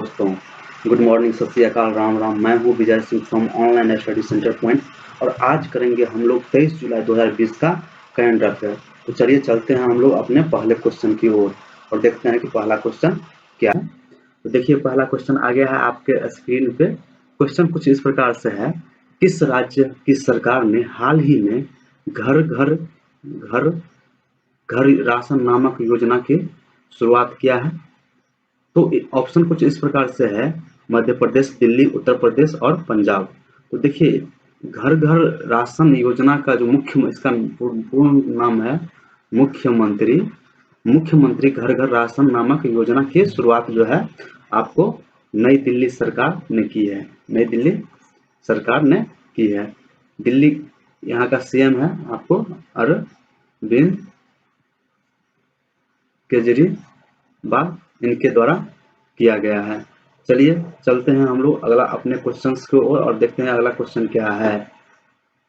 दोस्तों, good morning, सत श्री अकाल, राम राम। मैं हूँ Vijay Singh from online study centre point और आज करेंगे हम लोग 23 जुलाई 2020 का करंट अफेयर। तो चलिए चलते हैं हम लोग अपने पहले क्वेश्चन की ओर और देखते हैं कि पहला क्वेश्चन क्या है। तो देखिए पहला क्वेश्चन आ गया है आपके स्क्रीन पे। क्वेश्चन कुछ इस प्रकार से है, किस राज्य की सरकार ने हाल ही में घर घर घर घर राशन नामक योजना की शुरुआत किया है? तो ऑप्शन कुछ इस प्रकार से है, मध्य प्रदेश, दिल्ली, उत्तर प्रदेश और पंजाब। तो देखिए घर घर राशन योजना का जो मुख्य इसका पूर्ण नाम है मुख्यमंत्री घर घर राशन नामक योजना की शुरुआत जो है आपको नई दिल्ली सरकार ने की है। नई दिल्ली सरकार ने की है। दिल्ली यहाँ का सीएम है आपको अरविंद केजरीवाल, इनके द्वारा किया गया है। चलिए चलते हैं हम लोग अगला अपने क्वेश्चंस की ओर और देखते हैं अगला क्वेश्चन क्या है।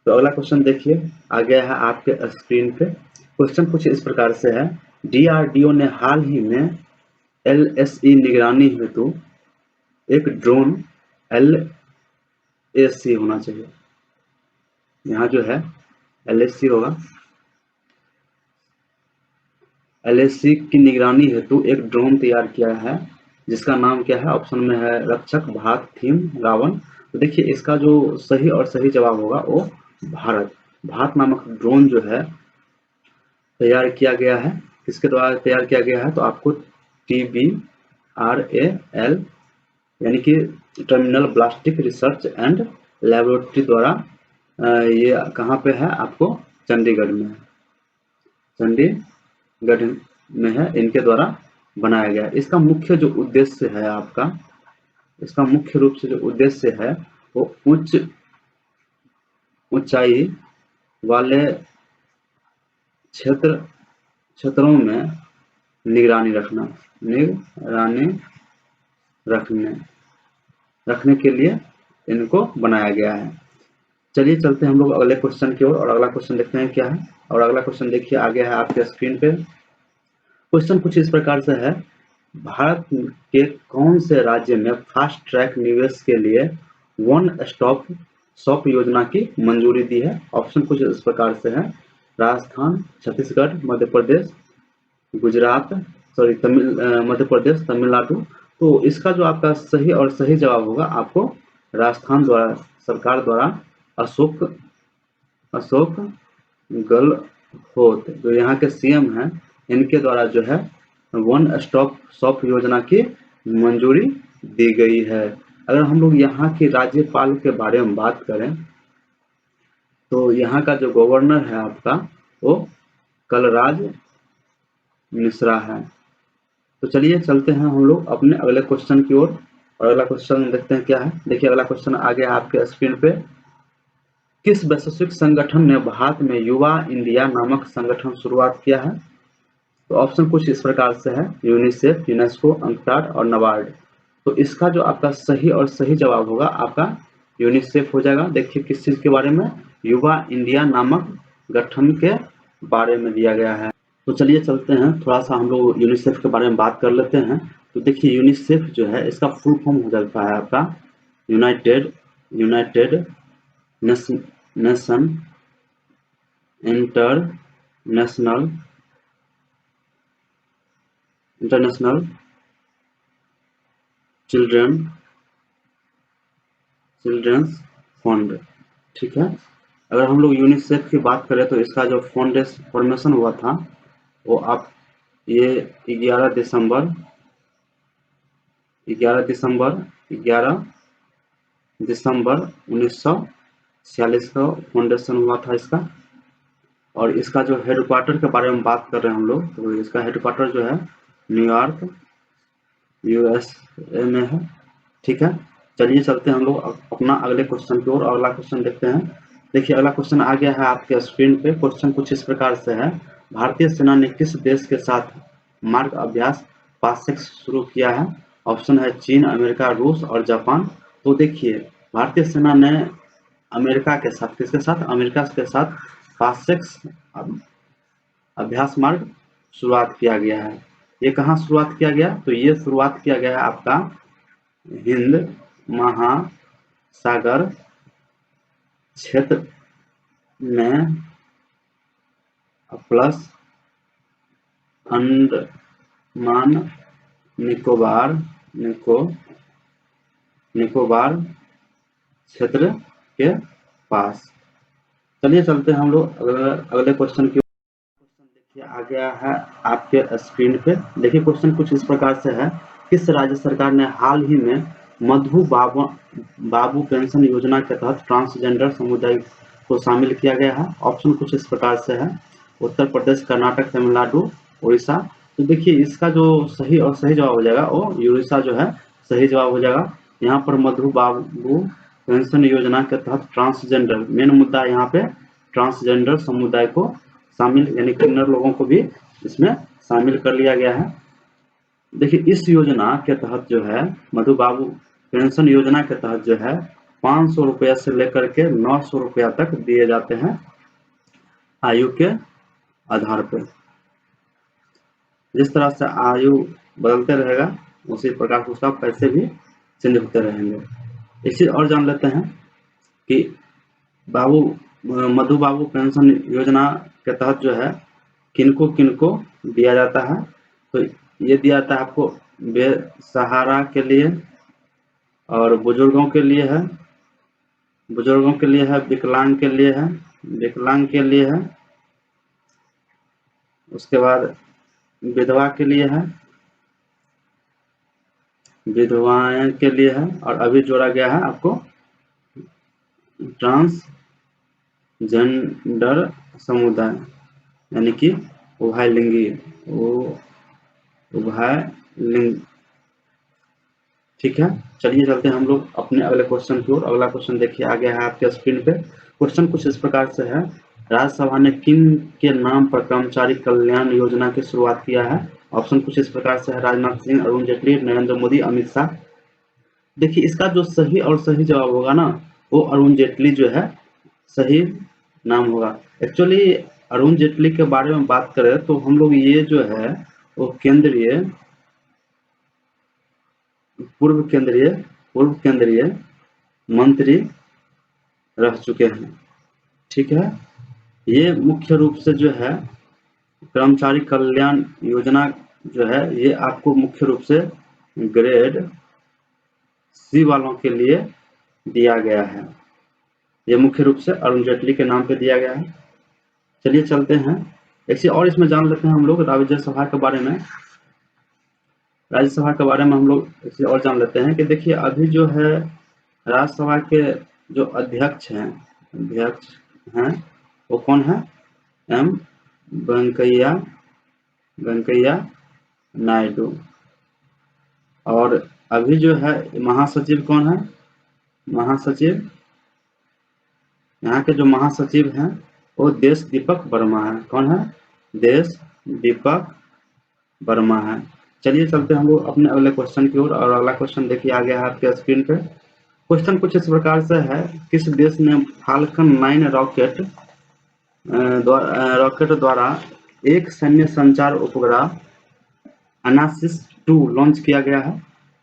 तो अगला क्वेश्चन देखिए आ गया है आपके स्क्रीन पे। क्वेश्चन कुछ इस प्रकार से है, डीआरडीओ ने हाल ही में एलएसई निगरानी हेतु एक ड्रोन एलएसी होना चाहिए, यहाँ जो है एलएसी होगा, एलएसी की निगरानी हेतु एक ड्रोन तैयार किया है जिसका नाम क्या है? ऑप्शन में है रक्षक, भाग, थीम, रावण। तो देखिए इसका जो सही और सही जवाब होगा वो भारत नामक ड्रोन जो है तैयार किया गया है। किसके द्वारा तैयार किया गया है? तो आपको TBRAL यानी कि टर्मिनल ब्लास्टिक रिसर्च एंड लेबोरेटरी द्वारा ये कहाँ पे है? आपको चंडीगढ़ में है, चंडीगढ़ में है, इनके द्वारा बनाया गया। इसका मुख्य जो उद्देश्य है आपका, इसका मुख्य रूप से जो उद्देश्य है वो ऊंचाई वाले क्षेत्रों में निगरानी रखने के लिए इनको बनाया गया है। चलिए चलते हैं हम लोग अगले क्वेश्चन की ओर और अगला क्वेश्चन देखते हैं क्या है। और अगला क्वेश्चन देखिए आ गया है आपके स्क्रीन पे। क्वेश्चन कुछ इस प्रकार से है, भारत के कौन से राज्य में फास्ट ट्रैक निवेश के लिए वन स्टॉप शॉप योजना की मंजूरी दी है? ऑप्शन कुछ इस प्रकार से है, राजस्थान, छत्तीसगढ़, मध्य प्रदेश, गुजरात, मध्य प्रदेश, तमिलनाडु। तो इसका जो आपका सही और सही जवाब होगा आपको राजस्थान द्वारा सरकार द्वारा अशोक गहलोत जो यहाँ के सीएम हैं, इनके द्वारा जो है वन स्टॉप शॉप योजना की मंजूरी दी गई है। अगर हम लोग यहाँ के राज्यपाल के बारे में बात करें तो यहाँ का जो गवर्नर है आपका वो कलराज मिश्रा है। तो चलिए चलते हैं हम लोग अपने अगले क्वेश्चन की ओर और अगला क्वेश्चन देखते हैं क्या है। देखिए अगला क्वेश्चन आ गया आपके स्क्रीन पे, किस वैश्विक संगठन ने भारत में युवा इंडिया नामक संगठन शुरुआत किया है? तो ऑप्शन कुछ इस प्रकार से है, यूनिसेफ, यूनेस्को, अंकटाड और नबार्ड। तो इसका जो आपका सही और सही जवाब होगा आपका यूनिसेफ हो जाएगा। देखिए किस चीज के बारे में? युवा इंडिया नामक गठन के बारे में दिया गया है। तो चलिए चलते हैं थोड़ा सा हम लोग यूनिसेफ के बारे में बात कर लेते हैं। तो देखिए यूनिसेफ जो है इसका फुल फॉर्म हो जाता है आपका United Nation International children's fund. ठीक है, अगर हम लोग यूनिसेफ की बात करें तो इसका जो फॉर्मेशन हुआ था वो आप ये 11 दिसंबर 1946 का फाउंडेशन हुआ था इसका। और इसका जो हेडक्वार्टर के बारे में बात कर रहे हैं हम लोग तो इसका हेडक्वार्टर जो है न्यूयॉर्क USA में है। ठीक है, चलिए चलते हैं हम लोग अपना अगले क्वेश्चन की ओर और अगला क्वेश्चन देखते हैं। देखिए अगला क्वेश्चन आ गया है आपके स्क्रीन पे। क्वेश्चन कुछ इस प्रकार से है, भारतीय सेना ने किस देश के साथ मार्ग अभ्यास पासेक्स शुरू किया है? ऑप्शन है चीन, अमेरिका, रूस और जापान। तो देखिए भारतीय सेना ने अमेरिका के साथ, किसके साथ? अमेरिका के साथ पासेक्स अभ्यास मार्ग शुरुआत किया गया है। ये कहाँ शुरुआत किया गया? तो ये शुरुआत किया गया है आपका हिंद महासागर क्षेत्र में प्लस अंडमान निकोबार क्षेत्र के पास। चलिए चलते हैं हम लोग अगले क्वेश्चन की। क्वेश्चन देखिए आ गया है आपके स्क्रीन पे। देखिए क्वेश्चन कुछ इस प्रकार से है, किस राज्य सरकार ने हाल ही में मधु बाबू पेंशन योजना के तहत ट्रांसजेंडर समुदाय को शामिल किया गया है? ऑप्शन कुछ इस प्रकार से है, उत्तर प्रदेश, कर्नाटक, तमिलनाडु, उड़ीसा। तो देखिए इसका जो सही और सही जवाब हो जाएगा वो उड़ीसा जो है सही जवाब हो जाएगा। यहाँ पर मधु बाबू पेंशन योजना के तहत ट्रांसजेंडर, मेन मुद्दा यहाँ पे ट्रांसजेंडर समुदाय को शामिल यानी किन्नर लोगों को भी इसमें शामिल कर लिया गया है। देखिए इस योजना के तहत जो है मधु बाबू पेंशन योजना के तहत जो है 500 रुपया से लेकर के 900 रुपया तक दिए जाते हैं आयु के आधार पर। जिस तरह से आयु बदलते रहेगा उसी प्रकार से उसका पैसे भी चेंज होते रहेंगे। एक चीज और जान लेते हैं कि मधु बाबू पेंशन योजना के तहत जो है किनको किनको दिया जाता है। तो ये दिया जाता है आपको बेसहारा के लिए और बुजुर्गों के लिए है, विकलांग के लिए है, उसके बाद विधवा के लिए है, विधवाएं के लिए है, और अभी जोड़ा गया है आपको ट्रांसजेंडर समुदाय यानी कि उभयलिंगी। ठीक है, चलिए चलते हैं हम लोग अपने अगले क्वेश्चन की ओर। अगला क्वेश्चन देखिए आ गया है आपके स्क्रीन पे। क्वेश्चन कुछ इस प्रकार से है, राज्यसभा ने किन के नाम पर कर्मचारी कल्याण योजना की शुरुआत किया है? ऑप्शन कुछ इस प्रकार से है, राजनाथ सिंह, अरुण जेटली, नरेंद्र मोदी, अमित शाह। देखिए इसका जो सही और सही जवाब होगा ना वो अरुण जेटली जो है सही नाम होगा। एक्चुअली अरुण जेटली के बारे में बात करें तो हम लोग ये जो है वो पूर्व केंद्रीय मंत्री रह चुके हैं। ठीक है, ये मुख्य रूप से जो है कर्मचारी कल्याण योजना जो है ये आपको मुख्य रूप से ग्रेड सी वालों के लिए दिया गया है। ये मुख्य रूप से अरुण जेटली के नाम पे दिया गया है। चलिए चलते हैं एक चीज और इसमें जान लेते हैं हम लोग राज्यसभा के बारे में। राज्यसभा के बारे में हम लोग एक चीज और जान लेते हैं कि देखिए अभी जो है राज्यसभा के जो अध्यक्ष हैं वो कौन है? एम वेंकैया नायडू। और अभी जो है महासचिव कौन है? यहाँ के जो महासचिव हैं वो देश दीपक वर्मा है। कौन है? देश दीपक वर्मा है। चलिए चलते हैं हम लोग अपने अगले क्वेश्चन की ओर। और अगला क्वेश्चन देखिए आ गया है आपके स्क्रीन पे। क्वेश्चन कुछ इस प्रकार से है, किस देश ने फाल्कन 9 रॉकेट द्वारा एक सैन्य संचार उपग्रह अनासिस 2 लॉन्च किया गया है?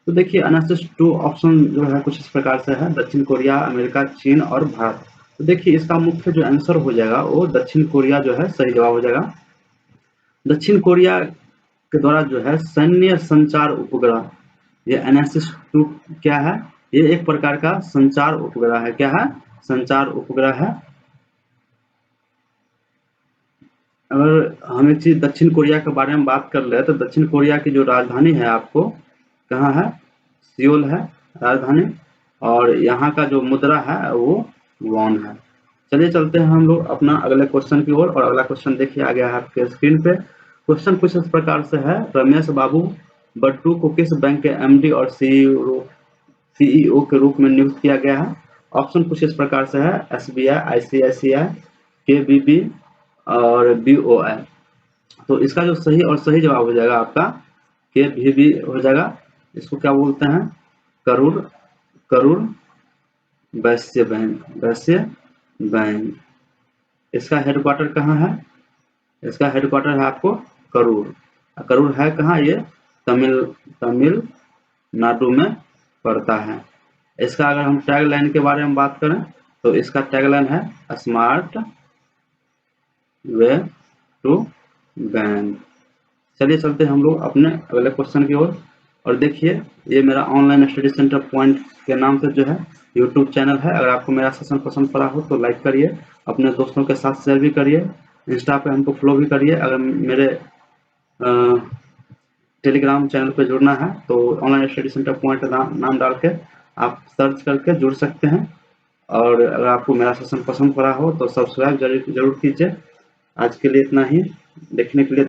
तो देखिए अनासिस 2 ऑप्शन जो है कुछ इस प्रकार से है, दक्षिण कोरिया, अमेरिका, चीन और भारत। तो देखिए इसका मुख्य जो आंसर हो जाएगा वो दक्षिण कोरिया जो है सही जवाब हो जाएगा। दक्षिण कोरिया के द्वारा जो है सैन्य संचार उपग्रह ये एनासिस 2 क्या है? ये एक प्रकार का संचार उपग्रह है। क्या है? संचार उपग्रह है। अगर हम एक चीज दक्षिण कोरिया के बारे में बात कर ले तो दक्षिण कोरिया की जो राजधानी है आपको कहाँ है? सियोल है राजधानी, और यहाँ का जो मुद्रा है वो वॉन है। चलिए चलते हैं हम लोग अपना अगले क्वेश्चन की ओर। और अगला क्वेश्चन देखिए आ गया है आपके स्क्रीन पे। क्वेश्चन कुछ इस प्रकार से है, रमेश बाबू बट्टू को किस बैंक के एमडी और सीईओ के रूप में नियुक्त किया गया है? ऑप्शन कुछ इस प्रकार से है, एसबीआई, आईसीआईसीआई, केबीबी और बीओआई। तो इसका जो सही और सही जवाब हो जाएगा आपका केबीबी हो जाएगा। इसको क्या बोलते हैं? करूर वैश्य बैंक। इसका हेडक्वार्टर कहाँ है? इसका हेडक्वार्टर है आपको करूर है कहाँ? ये तमिलनाडु में पड़ता है। इसका अगर हम टैगलाइन के बारे में बात करें तो इसका टैगलाइन है स्मार्ट वे टू बैंक। चलिए चलते हैं हम लोग अपने अगले क्वेश्चन की ओर। और देखिए ये मेरा ऑनलाइन स्टडी सेंटर पॉइंट के नाम से जो है यूट्यूब चैनल है। अगर आपको मेरा सेशन पसंद पड़ा हो तो लाइक करिए, अपने दोस्तों के साथ शेयर भी करिए, इंस्टा पे हमको फॉलो भी करिए। अगर मेरे टेलीग्राम चैनल पे जुड़ना है तो ऑनलाइन स्टडी सेंटर पॉइंट नाम डाल के आप सर्च करके जुड़ सकते हैं। और अगर आपको मेरा सेशन पसंद पड़ा हो तो सब्सक्राइब जरूर कीजिए। आज के लिए इतना ही। देखने के लिए